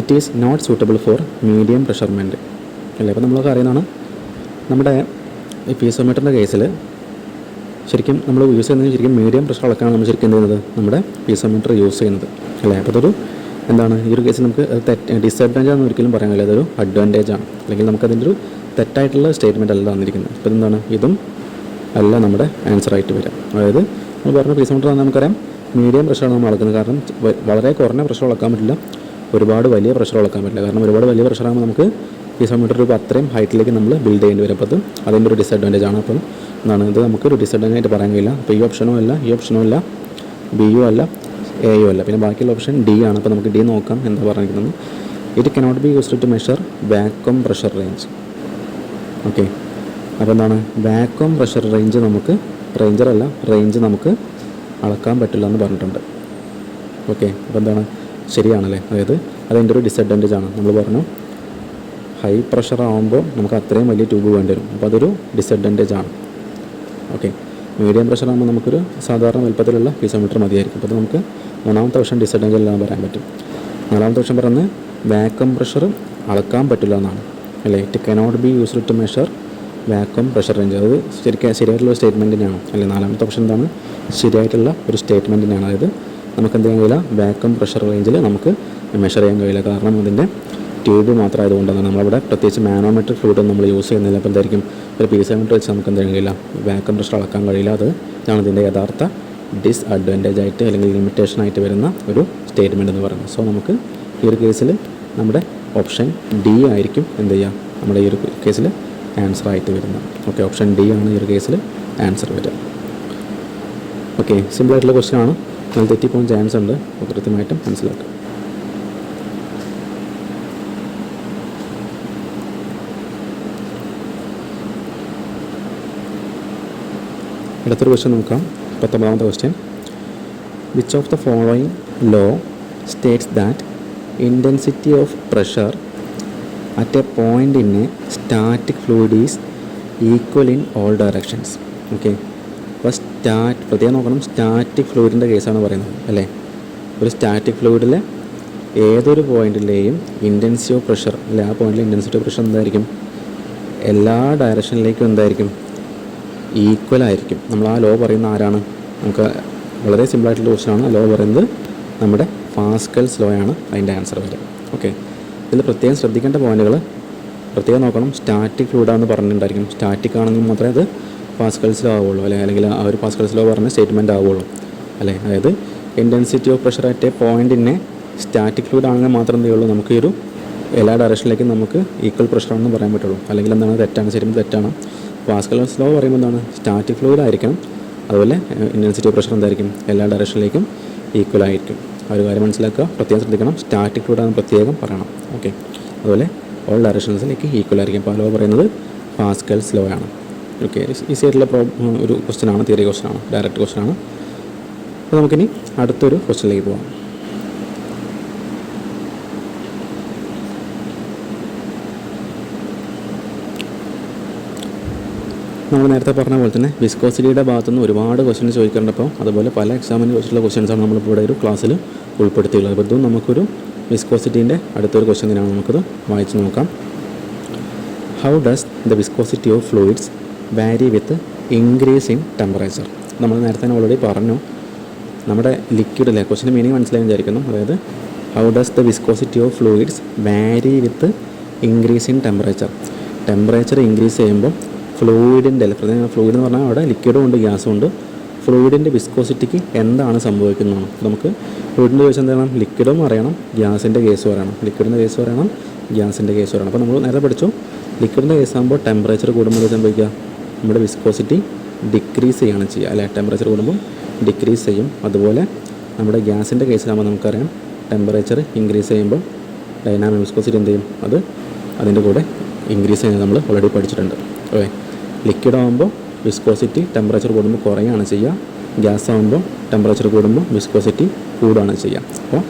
it is not suitable for medium പ്രഷർമെൻറ്റ്. അല്ലേ, അപ്പോൾ നമ്മളൊക്കെ അറിയുന്നതാണ് നമ്മുടെ ഈ പീസോമീറ്ററിൻ്റെ കേസിൽ ശരിക്കും നമ്മൾ യൂസ് ചെയ്യുന്നത് ശരിക്കും മീഡിയം പ്രഷർ അളക്കാണ് നമ്മൾ ശരിക്കും എന്ത് ചെയ്യുന്നത്, നമ്മുടെ പീസോമീറ്റർ യൂസ് ചെയ്യുന്നത്. അല്ലേ, അപ്പോൾ അതൊരു എന്താണ് ഈ ഒരു കേസിൽ നമുക്ക് ഡിസഡ്വാൻറ്റേജ് ആണെന്ന് ഒരിക്കലും പറയാൻ കഴിയില്ല. അതൊരു അഡ്വാൻറ്റേജ് ആണ്, അല്ലെങ്കിൽ നമുക്കതിൻ്റെ ഒരു തെറ്റായിട്ടുള്ള സ്റ്റേറ്റ്മെൻറ്റ് അല്ല തന്നിരിക്കുന്നത്. അപ്പോൾ എന്താണ്, ഇതും അല്ല നമ്മുടെ ആൻസർ ആയിട്ട് വരിക. അതായത് നമ്മൾ പറഞ്ഞ പീസോമീറ്റർ നമുക്കറിയാം മീഡിയം പ്രഷറാണ് നമ്മൾ അളക്കുന്നത്. കാരണം വളരെ കുറഞ്ഞ പ്രഷർ അളക്കാൻ പറ്റില്ല, ഒരുപാട് വലിയ പ്രഷർ അളക്കാൻ പറ്റില്ല. കാരണം ഒരുപാട് വലിയ പ്രഷറാകുമ്പോൾ നമുക്ക് പീസോമീറ്റർ ട്യൂബ് അത്രയും ഹൈറ്റിലേക്ക് നമ്മൾ ബിൽഡ് ചെയ്യേണ്ടി വരും. അപ്പോൾ അതിൻ്റെ ഒരു ഡിസഡ്വാൻറ്റേജ് ആണ്. അപ്പം എന്താണ് ഇത് നമുക്കൊരു ഡിസഡ്വാൻറ്റേജ് ആയിട്ട് പറയാൻ കഴിയില്ല. അപ്പോൾ ഈ ഓപ്ഷനും അല്ല, ഈ ഓപ്ഷനും അല്ല, ബിയും അല്ല, എയും അല്ല. പിന്നെ ബാക്കിയുള്ള ഓപ്ഷൻ ഡി ആണ്. അപ്പോൾ നമുക്ക് ഡി നോക്കാം എന്താ പറഞ്ഞിരിക്കുന്നത്. It cannot be used to measure vacuum pressure range. Okay, അപ്പോൾ എന്താണ് വാക്വം പ്രഷർ റേഞ്ച് നമുക്ക് അളക്കാൻ പറ്റില്ല എന്ന് പറഞ്ഞിട്ടുണ്ട്. ഓക്കെ, അപ്പോൾ എന്താണ് ശരിയാണല്ലേ, അതായത് അതിൻ്റെ ഒരു ഡിസഡ്വാൻറ്റേജ് ആണ്. നമ്മൾ പറഞ്ഞു ഹൈ പ്രഷർ ആകുമ്പോൾ നമുക്ക് അത്രയും വലിയ ട്യൂബ് വേണ്ടി വരും, അപ്പോൾ അതൊരു ഡിസഡ്വാൻറ്റേജ് ആണ്. ഓക്കെ, മീഡിയം പ്രഷർ ആകുമ്പോൾ നമുക്കൊരു സാധാരണ വലുപ്പത്തിലുള്ള പീസോമീറ്റർ മതിയായിരിക്കും. അപ്പോൾ അത് നമുക്ക് മൂന്നാമത്തെ ഓപ്ഷൻ ഡിസഡ്വാൻറ്റേജ് എല്ലാം പറയാൻ പറ്റും. നാലാമത്തെ ഓപ്ഷൻ പറയുന്നത് വാക്വം പ്രഷർ അളക്കാൻ പറ്റില്ല എന്നാണ് അല്ലേ. It cannot be used to measure vacuum pressure range. അത് ശരിയായിട്ടുള്ള ഒരു സ്റ്റേറ്റ്മെൻറ്റിനാണ് അല്ലേ. നാലാമത്തെ ഓപ്ഷൻ എന്താണ്, ശരിയായിട്ടുള്ള ഒരു സ്റ്റേറ്റ്മെൻറ്റിനാണ്. അതായത് നമുക്ക് എന്ത് ചെയ്യാൻ കഴിയില്ല, വാക്വം പ്രഷർ റേഞ്ചിൽ നമുക്ക് മെഷർ ചെയ്യാൻ കഴിയില്ല, കാരണം അതിൻ്റെ ട്യൂബ് മാത്രം ആയതുകൊണ്ടാണ്. നമ്മളവിടെ പ്രത്യേകിച്ച് മാനോമെട്രിക് ഫ്ലൂയിഡ് നമ്മൾ യൂസ് ചെയ്യുന്നില്ല. അപ്പോൾ എന്തായിരിക്കും, ഒരു പീസോമീറ്റർ വെച്ച് നമുക്ക് എന്ത് ചെയ്യാൻ കഴിയില്ല, വാക്വം പ്രഷർ അളക്കാൻ കഴിയില്ല. അതാണ് ഇതിൻ്റെ യഥാർത്ഥ ഡിസ്അഡ്വാൻറ്റേജ് ആയിട്ട് അല്ലെങ്കിൽ ലിമിറ്റേഷൻ ആയിട്ട് വരുന്ന ഒരു സ്റ്റേറ്റ്മെൻറ്റ് എന്ന് പറയുന്നത്. സോ നമുക്ക് ഈ ഒരു കേസിൽ നമ്മുടെ ഓപ്ഷൻ ഡി ആയിരിക്കും എന്ത് ചെയ്യുക, നമ്മുടെ ഈ ഒരു കേസിൽ ആൻസർ ആയിട്ട് വരുന്നത്. ഓക്കെ, ഓപ്ഷൻ ഡി ആണ് ഈ ഒരു കേസിൽ ആൻസർ വരിക. ഓക്കെ, സിമ്പിളായിട്ടുള്ള ക്വസ്റ്റ്യൻ ആണ്, നല്ല തെറ്റിപ്പോകാൻ ചാൻസ് ഉണ്ട്, അപ്പോൾ കൃത്യമായിട്ടും മനസ്സിലാക്കുക. അടുത്തൊരു ക്വസ്റ്റ്യൻ നോക്കാം. 19ാമത്തെ question. Which of the following law states that intensity of pressure at a point in a static fluid is equal in all directions? Okay, അപ്പോൾ പ്രത്യേകം നോക്കണം, സ്റ്റാറ്റിക് ഫ്ലൂയിഡിൻ്റെ കേസാണ് പറയുന്നത് അല്ലേ. ഒരു സ്റ്റാറ്റിക് ഫ്ലൂയിഡിലെ ഏതൊരു പോയിൻറ്റിലെയും ഇൻറ്റൻസിറ്റി ഓഫ് പ്രഷർ അല്ലെ, ആ പോയിൻറ്റിലെ ഇൻറ്റൻസിറ്റി ഓഫ് പ്രഷർ എന്തായിരിക്കും, എല്ലാ ഡയറക്ഷനിലേക്കും എന്തായിരിക്കും, ഈക്വൽ ആയിരിക്കും. നമ്മൾ ആ ലോ പറയുന്ന ആരാണ്, നമുക്ക് വളരെ സിമ്പിളായിട്ടുള്ള ക്വസ്റ്റ്യനാണ്. ലോ പറയുന്നത് നമ്മുടെ പാസ്കൽസ് ലോ ആണ് അതിൻ്റെ ആൻസർ വരിക. ഓക്കെ, ഇതിൽ പ്രത്യേകം ശ്രദ്ധിക്കേണ്ട പോയിന്റുകൾ പ്രത്യേകം നോക്കണം. സ്റ്റാറ്റിക് ഫ്ലൂയിഡാണെന്ന് പറഞ്ഞിട്ടുണ്ടായിരിക്കും, സ്റ്റാറ്റിക് ആണെങ്കിൽ മാത്രമേ അത് പാസ്കൽസ് ലോ ആവുള്ളൂ അല്ലെങ്കിൽ ആ ഒരു പാസ്കൽസ് ലോ പറഞ്ഞ സ്റ്റേറ്റ്മെൻറ്റ് ആവുള്ളൂ അല്ലേ. അതായത് intensity of pressure at a point in a static fluid ആണെങ്കിൽ മാത്രം എന്ത് ചെയ്യുള്ളൂ, നമുക്ക് ഈ ഒരു എല്ലാ ഡയറക്ഷനിലേക്കും നമുക്ക് ഈക്വൽ പ്രഷറാണെന്ന് പറയാൻ പറ്റുള്ളൂ. അല്ലെങ്കിൽ എന്താണ്, തെറ്റാണ്, ശരിക്കും തെറ്റാണ്. പാസ്കൽസ് ലോ പറയുമ്പോൾ എന്താണ്, സ്റ്റാറ്റിക് ഫ്ലൂയിഡ് ആയിരിക്കണം, അതുപോലെ ഇൻറ്റൻസിറ്റി ഓഫ് പ്രഷർ എന്തായിരിക്കും, എല്ലാ ഡയറക്ഷനിലേക്കും ഈക്വൽ ആയിരിക്കും. ആ ഒരു കാര്യം മനസ്സിലാക്കുക, പ്രത്യേകം ശ്രദ്ധിക്കണം. സ്റ്റാറ്റിക് ഫ്ലൂയിഡാണ് പ്രത്യേകം പറയണം. ഓക്കെ, അതുപോലെ ഓൾ ഡയറക്ഷൻസിലേക്ക് ഈക്വൽ ആയിരിക്കും. അപ്പോൾ ആ ലോ പറയുന്നത് പാസ്കൽസ് ലോ ആണ്. ഓക്കെ, ഈസി ആയിട്ടുള്ള ഒരു ക്വസ്റ്റ്യൻ ആണ്, തിയറി ക്വസ്റ്റ്യൻ ആണ്, ഡയറക്റ്റ് ക്വസ്റ്റ്യൻ ആണ്. അപ്പോൾ നമുക്കിനി അടുത്തൊരു ക്വസ്റ്റ്യനിലേക്ക് പോകാം. നമ്മൾ നേരത്തെ പറഞ്ഞ പോലെ തന്നെ വിസ്കോസിറ്റിയുടെ ഭാഗത്തുനിന്ന് ഒരുപാട് ക്വസ്റ്റ്യൻ ചോദിക്കാറുണ്ട്. അപ്പോൾ അതുപോലെ പല എക്സാമിന് ചോദിച്ചിട്ടുള്ള ക്വസ്റ്റ്യൻസാണ് നമ്മളിപ്പോൾ ഇവിടെ ഒരു ക്ലാസ്സിൽ ഉൾപ്പെടുത്തിയുള്ളത്. അപ്പോൾ ഇതും നമുക്കൊരു വിസ്കോസിറ്റീൻ്റെ അടുത്തൊരു ക്വസ്റ്റ്യൻ തന്നെയാണ്, നമുക്കത് വായിച്ച് നോക്കാം. How does the viscosity of fluids vary with increase in temperature? നമ്മൾ നേരത്തെ തന്നെ ഓൾറെഡി പറഞ്ഞു, നമ്മുടെ ലിക്വിഡിലെ ക്വസ്റ്റ്യൻ്റെ മീനിങ് മനസ്സിലായി വിചാരിക്കുന്നു. അതായത് how does the viscosity of fluids vary with increase in temperature? Temperature increase ചെയ്യുമ്പോൾ ഫ്ലൂയിഡിൻ്റെ ഫ്ലൂയിഡ് എന്ന് പറഞ്ഞാൽ അവിടെ ലിക്വിഡും ഉണ്ട് ഗ്യാസും ഉണ്ട്. ഫ്ലൂയിഡിൻ്റെ വിസ്കോസിറ്റിക്ക് എന്താണ് സംഭവിക്കുന്നതാണ് നമുക്ക് ഫ്ലൂയിഡിൻ്റെ കേസ് എന്താണ്, ലിക്വിഡും അറിയണം, ഗ്യാസിൻ്റെ കേസും അറിയണം. ലിക്വിഡിൻ്റെ കേസ് പറയണം, ഗ്യാസിൻ്റെ കേസ് പറയണം. അപ്പോൾ നമ്മൾ നേരത്തെ പഠിച്ചു, ലിക്വിഡിൻ്റെ കേസ് ആകുമ്പോൾ ടെമ്പറേച്ചർ കൂടുമ്പോൾ സംഭവിക്കുക, നമ്മുടെ വിസ്കോസിറ്റി ഡിക്രീസ് ചെയ്യുകയാണ് ചെയ്യുക അല്ലേ. ടെമ്പറേച്ചർ കൂടുമ്പോൾ ഡിക്രീസ് ചെയ്യും. അതുപോലെ നമ്മുടെ ഗ്യാസിൻ്റെ കേസിലാകുമ്പോൾ നമുക്കറിയാം, ടെമ്പറേച്ചർ ഇൻക്രീസ് ചെയ്യുമ്പോൾ ഡൈനാമിക് വിസ്കോസിറ്റി എന്ത് ചെയ്യും, അത് അതിൻ്റെ കൂടെ ഇൻക്രീസ് ചെയ്യുന്നത് നമ്മൾ ഓൾറെഡി പഠിച്ചിട്ടുണ്ട്. ഓക്കെ, ലിക്വിഡ് ആകുമ്പോൾ വിസ്കോസിറ്റി ടെമ്പറേച്ചർ കൂടുമ്പോൾ കുറയുകയാണ് ചെയ്യുക, ഗ്യാസ് ആകുമ്പോൾ ടെമ്പറേച്ചർ കൂടുമ്പോൾ വിസ്കോസിറ്റി കൂടുകയാണ് ചെയ്യുക. അപ്പോൾ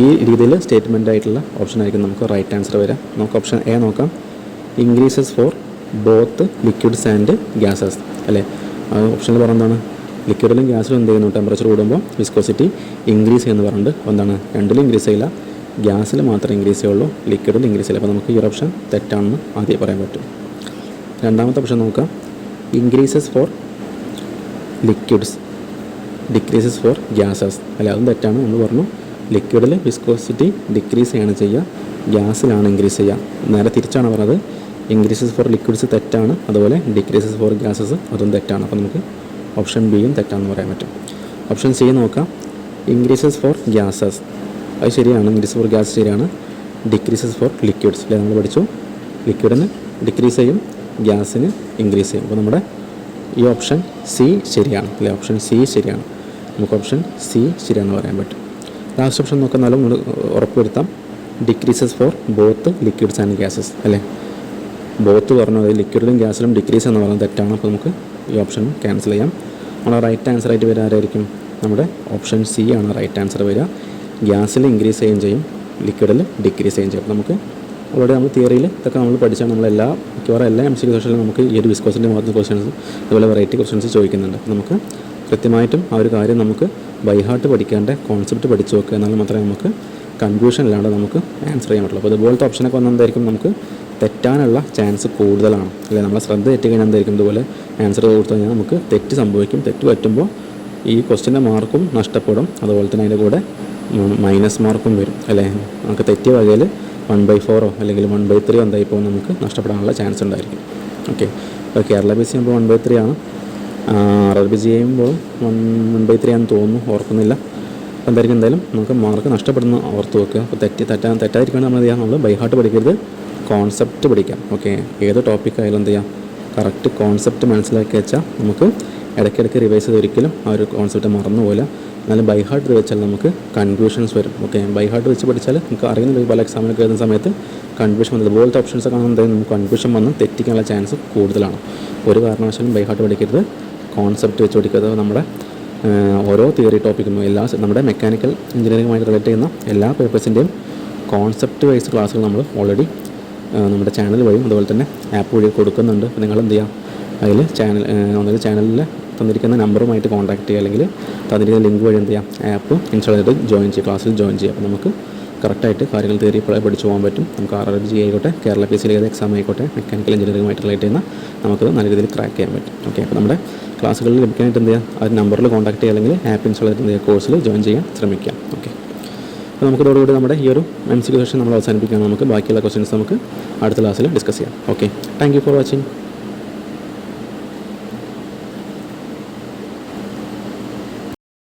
ഈ രീതിയിൽ സ്റ്റേറ്റ്മെൻ്റ് ആയിട്ടുള്ള ഓപ്ഷൻ ആയിരിക്കും നമുക്ക് റൈറ്റ് ആൻസർ വരിക. നമുക്ക് ഓപ്ഷൻ എ നോക്കാം. Increases for both liquids and gases അല്ലേ. ആ ഓപ്ഷനിൽ പറഞ്ഞെന്താണ്, ലിക്വിഡിലും ഗ്യാസിലും എന്ത് ചെയ്യുന്നു, ടെമ്പറേച്ചർ കൂടുമ്പോൾ വിസ്കോസിറ്റി ഇൻക്രീസ് ചെയ്യുമെന്ന് പറഞ്ഞിട്ട് എന്താണ്, രണ്ടിലും ഇൻക്രീസ് ചെയ്യില്ല, ഗ്യാസിൽ മാത്രമേ ഇൻക്രീസ് ചെയ്യുള്ളൂ, ലിക്വിഡിൽ ഇൻക്രീസ് ചെയ്യില്ല. അപ്പോൾ നമുക്ക് ഈ ഓപ്ഷൻ തെറ്റാണെന്ന് ആദ്യം പറയാൻ പറ്റും. രണ്ടാമത്തെ ഓപ്ഷൻ നോക്കാം. Increases for liquids decreases for gases അല്ല, അതും തെറ്റാണ്. നമ്മൾ പറഞ്ഞു ലിക്വിഡിൽ വിസ്കോസിറ്റി ഡിക്രീസ് ചെയ്യാണ് ചെയ്യുക, ഗ്യാസിലാണ് ഇൻക്രീസ് ചെയ്യുക. നേരെ തിരിച്ചാണ് പറഞ്ഞത്. ഇൻക്രീസസ് ഫോർ ലിക്വിഡ്സ് തെറ്റാണ്, അതുപോലെ ഡിക്രീസസ് ഫോർ ഗ്യാസസ് അതും തെറ്റാണ്. അപ്പോൾ നമുക്ക് ഓപ്ഷൻ ബിയും തെറ്റാണെന്ന് പറയാൻ പറ്റും. ഓപ്ഷൻ സി നോക്കാം. ഇൻക്രീസസ് ഫോർ ഗ്യാസസ് അത് ശരിയാണ്, ഇൻക്രീസ് ഫോർ ഗ്യാസ് ശരിയാണ്. ഡിക്രീസസ് ഫോർ ലിക്വിഡ്സ് അല്ലേ, നമ്മൾ പഠിച്ചു ലിക്വിഡിന് ഡിക്രീസ് ചെയ്യും, ഗ്യാസിന് ഇൻക്രീസ് ചെയ്യും. അപ്പോൾ നമ്മുടെ ഈ ഓപ്ഷൻ സി ശരിയാണ് അല്ലേ, ഓപ്ഷൻ സി ശരിയാണ്. നമുക്ക് ഓപ്ഷൻ സി ശരിയാണെന്ന് പറയാൻ പറ്റും. ലാസ്റ്റ് ഓപ്ഷൻ നോക്കുന്നാലും നമ്മൾ ഉറപ്പ് വരുത്താം. Decreases for both liquids and gases അല്ലേ. ബോത്ത് പറഞ്ഞു, അതായത് ലിക്വിഡിലും ഗ്യാസിലും ഡിക്രീസ് എന്ന് പറയുന്നത് തെറ്റാണ്. അപ്പോൾ നമുക്ക് ഈ ഓപ്ഷൻ ക്യാൻസൽ ചെയ്യാം. നമ്മുടെ റൈറ്റ് ആൻസർ ആയിട്ട് വരിക ആരായിരിക്കും? നമ്മുടെ ഓപ്ഷൻ സി ആണ് റൈറ്റ് ആൻസർ വരിക. ഗ്യാസിൽ ഇൻക്രീസ് ചെയ്യുകയും ചെയ്യും, ലിക്വിഡിൽ ഡിക്രീസ് ചെയ്യുകയും ചെയ്യും. നമുക്ക് ഓൾറെഡി നമ്മൾ തിയറിയിൽ ഇതൊക്കെ നമ്മൾ പഠിച്ചാൽ മിക്കവാറും എല്ലാ MCQ സെഷനിലും നമുക്ക് ഈ ഒരു വിസ്കോസിൻ്റെ മാത്രം ക്വസ്റ്റ്യൻസ് അതുപോലെ വെറൈറ്റി ക്വസ്റ്റ്യൻസ് ചോദിക്കുന്നുണ്ട്. നമുക്ക് കൃത്യമായിട്ടും ആ ഒരു കാര്യം നമുക്ക് ബൈ ഹാർട്ട് പഠിക്കേണ്ട കോൺസെപ്റ്റ് പഠിച്ചു വെക്കുക, എന്നാൽ മാത്രമേ നമുക്ക് കൺഫ്യൂഷൻ ഇല്ലാണ്ട് നമുക്ക് ആൻസർ ചെയ്യാൻ പറ്റുള്ളൂ. അപ്പോൾ ഇതുപോലത്തെ ഓപ്ഷനൊക്കെ വന്നെന്തായിരിക്കും നമുക്ക് തെറ്റാനുള്ള ചാൻസ് കൂടുതലാണ്, അല്ലെ? നമ്മളെ ശ്രദ്ധ തെറ്റി കഴിഞ്ഞാൽ എന്തായിരിക്കും? ഇതുപോലെ ആൻസർ കൊടുത്തു കഴിഞ്ഞാൽ നമുക്ക് തെറ്റ് സംഭവിക്കും. തെറ്റ് പറ്റുമ്പോൾ ഈ ക്വസ്റ്റ്യൻ്റെ മാർക്കും നഷ്ടപ്പെടും, അതുപോലെ തന്നെ അതിൻ്റെ കൂടെ മൈനസ് മാർക്കും വരും, അല്ലേ? നമുക്ക് തെറ്റിയ വകയിൽ 1/4 അല്ലെങ്കിൽ 1/3 എന്തായി പോകും, നമുക്ക് നഷ്ടപ്പെടാനുള്ള ചാൻസ് ഉണ്ടായിരിക്കും. ഓക്കെ, അപ്പോൾ കേരള BC ചെയ്യുമ്പോൾ 1/3 ആണ്, RRB ചെയ്യുമ്പോൾ 1/3 ആണെന്ന് തോന്നുന്നു, ഓർക്കുന്നില്ല. അപ്പോൾ എന്തായിരിക്കും, എന്തായാലും നമുക്ക് മാർക്ക് നഷ്ടപ്പെടുന്ന ഓർത്ത് വെക്കുക. അപ്പോൾ തെറ്റായിരിക്കുകയാണ് നമ്മൾ എന്ത് ചെയ്യുക? നമ്മൾ ബൈ ഹാർട്ട് പഠിക്കരുത്, കോൺസെപ്റ്റ് പഠിക്കാം. ഓക്കെ, ഏത് ടോപ്പിക്കായാലും എന്ത് ചെയ്യാം? കറക്റ്റ് കോൺസെപ്റ്റ് മനസ്സിലാക്കി വെച്ചാൽ നമുക്ക് ഇടയ്ക്കിടയ്ക്ക് റിവൈസ് ചെയ്ത് ഒരിക്കലും ആ ഒരു കോൺസെപ്റ്റ് മറന്നുപോലെ. എന്നാലും ബൈ ഹാർട്ട് വെച്ചാൽ നമുക്ക് കൺഫ്യൂഷൻസ് വരും. ഓക്കെ, ബൈ ഹാർട്ട് വെച്ച് പഠിച്ചാൽ നമുക്ക് അറിയുന്നുണ്ട് പല എക്സാമിനൊക്കെ എഴുതുന്ന സമയത്ത് കൺഫ്യൂഷൻ വന്നത് ഇതുപോലത്തെ ഓപ്ഷൻസൊക്കെ കാണുമ്പോൾ നമുക്ക് കൺഫ്യൂഷൻ വന്ന് തെറ്റിക്കാനുള്ള ചാൻസ് കൂടുതലാണ്. ഒരു കാരണവശാലും ബൈ ഹാർട്ട് പഠിക്കരുത്, കോൺസെപ്റ്റ് വെച്ച് പഠിക്കരുത്. നമ്മുടെ ഓരോ തിയറി ടോപ്പിക്കും നമ്മുടെ മെക്കാനിക്കൽ എഞ്ചിനീയറിംഗുമായിട്ട് റിലേറ്റ് ചെയ്യുന്ന എല്ലാ പേപ്പേഴ്സിൻ്റെയും കോൺസെപ്റ്റ് വൈസ് ക്ലാസ്സുകൾ നമ്മൾ ഓൾറെഡി നമ്മുടെ ചാനൽ വഴിയും അതുപോലെ തന്നെ ആപ്പ് വഴി കൊടുക്കുന്നുണ്ട്. നിങ്ങൾ എന്ത് ചെയ്യുക? അതിൽ ചാനലിൽ തന്നിരിക്കുന്ന നമ്പറുമായിട്ട് കോൺടാക്ട് ചെയ്യുക, അല്ലെങ്കിൽ തന്നിരിക്കുന്ന ലിങ്ക് വഴി എന്ത് ചെയ്യാം? ആപ്പ് ഇൻസ്റ്റാൾ ചെയ്തിട്ട് ജോയിൻ ചെയ്യുക, ക്ലാസ്സിൽ ജോയിൻ ചെയ്യുക. അപ്പോൾ നമുക്ക് കറക്റ്റായിട്ട് കാര്യങ്ങൾ തിയറി പഠിച്ചു പോകാൻ പറ്റും. നമുക്ക് RRB ആയിക്കോട്ടെ, കേരള PCയിൽ ഏത് എക്സാം ആയിക്കോട്ടെ, മെക്കാനിക്കൽ എഞ്ചിനീയറിംഗുമായിട്ട് റിലേറ്റ് ചെയ്യുന്ന നമുക്കത് നല്ല രീതിയിൽ ക്രാക്ക് ചെയ്യാൻ പറ്റും. ഓക്കെ, അപ്പോൾ നമ്മുടെ ക്ലാസ്സുകളിൽ ലഭിക്കാനായിട്ട് എന്ത് ചെയ്യുക? ആ നമ്പറിൽ കോൺടാക്ട് ചെയ്യുക, അല്ലെങ്കിൽ ആപ്പ് ഇൻസ്റ്റാൾ ചെയ്തിട്ട് എന്ത് ചെയ്യുക? കോഴ്സിൽ ജോയിൻ ചെയ്യാൻ ശ്രമിക്കാം. ഓക്കെ, അപ്പോൾ നമുക്കിതോടുകൂടി നമ്മുടെ ഈ ഒരു MCQ സെഷൻ നമ്മൾ അവസാനിപ്പിക്കുകയാണ്. നമുക്ക് ബാക്കിയുള്ള ക്വസ്റ്റ്യൻസ് നമുക്ക് അടുത്ത ക്ലാസ്സിൽ ഡിസ്കസ് ചെയ്യാം. Okay, thank you for watching.